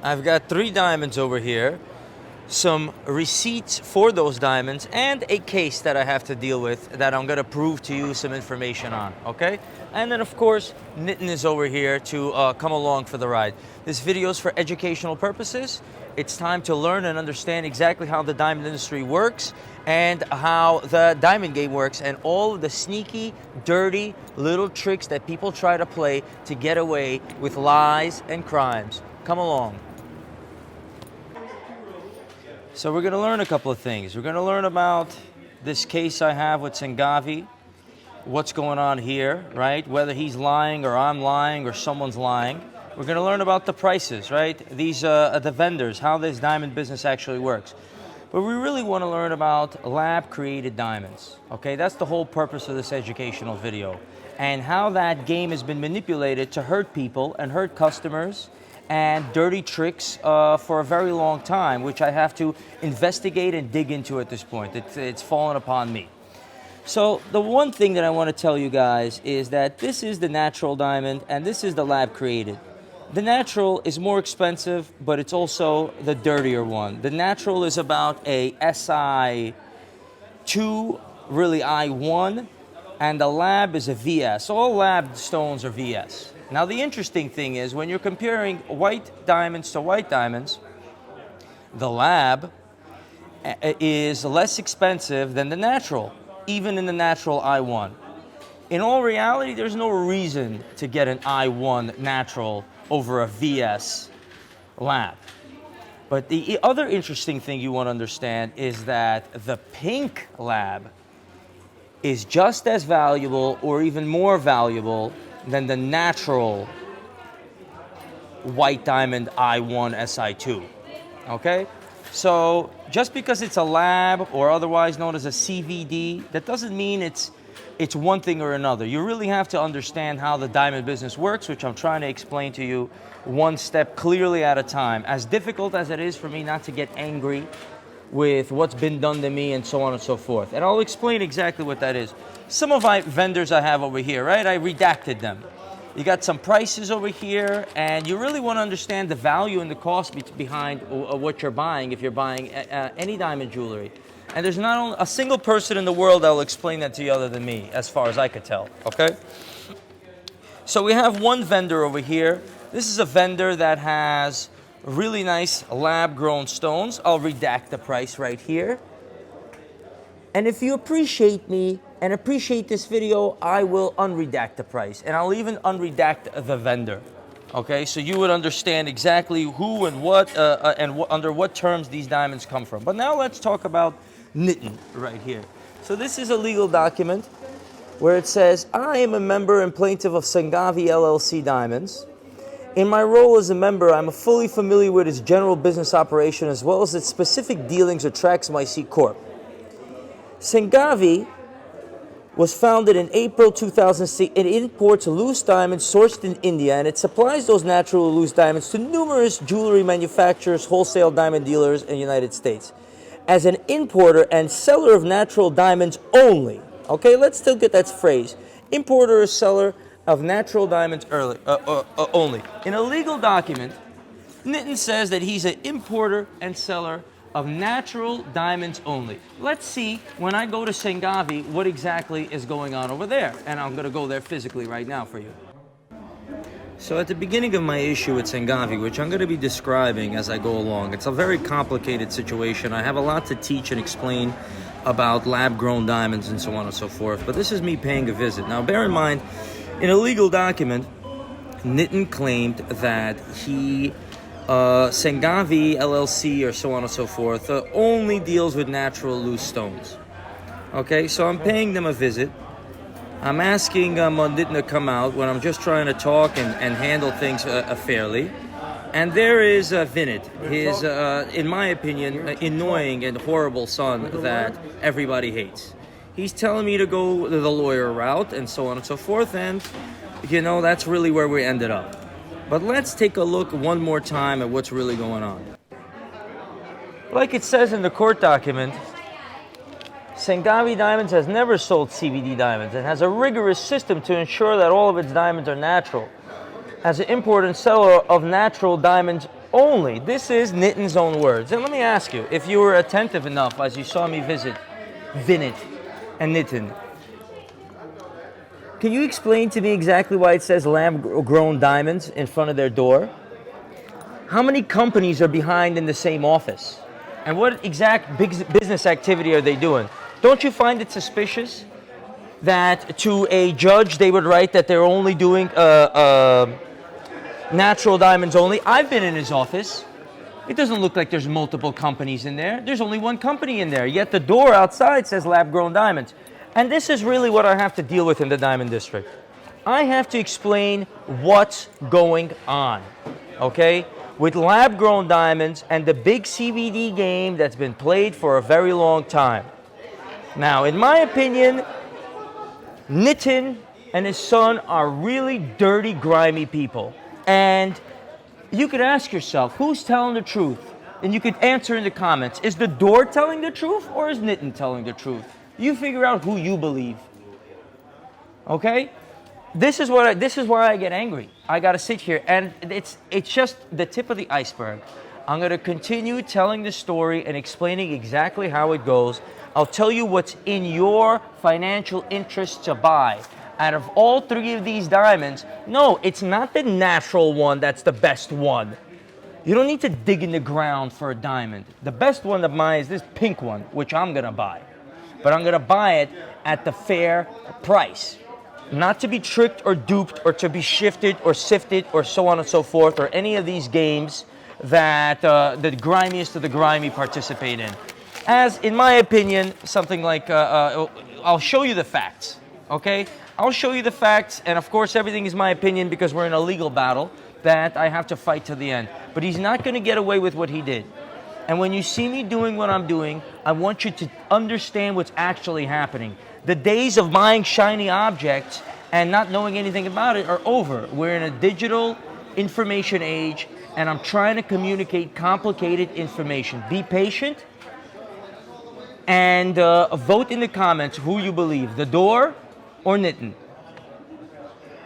I've got 3 diamonds over here, some receipts for those diamonds, and a case that I have to deal with that I'm gonna prove to you some information on, okay? And then of course, Nitin is over here to come along for the ride. This video is for educational purposes. It's time to learn and understand exactly how the diamond industry works and how the diamond game works and all of the sneaky, dirty little tricks that people try to play to get away with lies and crimes. Come along. So we're gonna learn a couple of things. We're gonna learn about this case I have with Sangavi, what's going on here, right? Whether he's lying or I'm lying or someone's lying. We're gonna learn about the prices, right? These are the vendors, how this diamond business actually works. But we really wanna learn about lab-created diamonds, okay? That's the whole purpose of this educational video. And how that game has been manipulated to hurt people and hurt customers and dirty tricks for a very long time, which I have to investigate and dig into at this point. It's fallen upon me. So the one thing that I want to tell you guys is that this is the natural diamond and this is the lab created. The natural is more expensive, but it's also the dirtier one. The natural is about a SI2, really I1, and the lab is a VS. All lab stones are VS. Now the interesting thing is when you're comparing white diamonds to white diamonds, the lab is less expensive than the natural, even in the natural I1. In all reality, there's no reason to get an I1 natural over a VS lab. But the other interesting thing you want to understand is that the pink lab is just as valuable or even more valuable than the natural white diamond I1 SI2, okay? So just because it's a lab or otherwise known as a CVD, that doesn't mean it's one thing or another. You really have to understand how the diamond business works, which I'm trying to explain to you one step clearly at a time. As difficult as it is for me not to get angry with what's been done to me and so on and so forth. And I'll explain exactly what that is. Some of my vendors I have over here, right? I redacted them. You got some prices over here, and you really want to understand the value and the cost behind what you're buying if you're buying any diamond jewelry. And there's not only a single person in the world that will explain that to you other than me, as far as I could tell, okay? So we have one vendor over here. This is a vendor that has really nice lab-grown stones. I'll redact the price right here. And if you appreciate me and appreciate this video, I will unredact the price. And I'll even unredact the vendor. Okay, so you would understand exactly who and what under what terms these diamonds come from. But now let's talk about Nitin right here. So this is a legal document where it says, I am a member and plaintiff of Sangavi LLC Diamonds. In my role as a member, I'm fully familiar with its general business operation as well as its specific dealings with TraxNYC Corp. Sangavi was founded in April 2006. It imports loose diamonds sourced in India, and it supplies those natural loose diamonds to numerous jewelry manufacturers, wholesale diamond dealers in the United States. As an importer and seller of natural diamonds only. Okay, let's still get that phrase. Importer or seller of natural diamonds only. In a legal document, Nitin says that he's an importer and seller of natural diamonds only. Let's see, when I go to Sangavi, what exactly is going on over there. And I'm gonna go there physically right now for you. So at the beginning of my issue with Sangavi, which I'm gonna be describing as I go along, it's a very complicated situation. I have a lot to teach and explain about lab-grown diamonds and so on and so forth, but this is me paying a visit. Now bear in mind, in a legal document, Nitin claimed that he Sangavi LLC or so on and so forth only deals with natural loose stones. Okay, so I'm paying them a visit. I'm asking Nitin to come out when I'm just trying to talk and handle things fairly. And there is Vinit, his, in my opinion, annoying and horrible son that everybody hates. He's telling me to go the lawyer route and so on and so forth, and you know, that's really where we ended up. But let's take a look one more time at what's really going on. Like it says in the court document, Sangavi Diamonds has never sold CVD diamonds and has a rigorous system to ensure that all of its diamonds are natural. As an importer and seller of natural diamonds only. This is Nitin's own words. And let me ask you, if you were attentive enough as you saw me visit Vinit and Nitin, can you explain to me exactly why it says lab-grown diamonds in front of their door? How many companies are behind in the same office? And what exact business activity are they doing? Don't you find it suspicious that to a judge they would write that they're only doing natural diamonds only? I've been in his office. It doesn't look like there's multiple companies in there. There's only one company in there, yet the door outside says lab-grown diamonds. And this is really what I have to deal with in the Diamond District. I have to explain what's going on, okay? With lab-grown diamonds and the big CBD game that's been played for a very long time. Now, in my opinion, Nitin and his son are really dirty, grimy people. And you could ask yourself, who's telling the truth? And you could answer in the comments. Is the door telling the truth or is Nitin telling the truth? You figure out who you believe. Okay? This is why I get angry. I got to sit here, and it's just the tip of the iceberg. I'm going to continue telling the story and explaining exactly how it goes. I'll tell you what's in your financial interest to buy. Out of all three of these diamonds, no, it's not the natural one that's the best one. You don't need to dig in the ground for a diamond. The best one to buy is this pink one, which I'm going to buy. But I'm going to buy it at the fair price. Not to be tricked or duped or to be shifted or sifted or so on and so forth, or any of these games that the grimiest of the grimy participate in. As, in my opinion, something like, I'll show you the facts, okay? I'll show you the facts, and of course everything is my opinion because we're in a legal battle that I have to fight to the end. But he's not going to get away with what he did. And when you see me doing what I'm doing, I want you to understand what's actually happening. The days of buying shiny objects and not knowing anything about it are over. We're in a digital information age, and I'm trying to communicate complicated information. Be patient, and vote in the comments who you believe, the door or Nitin.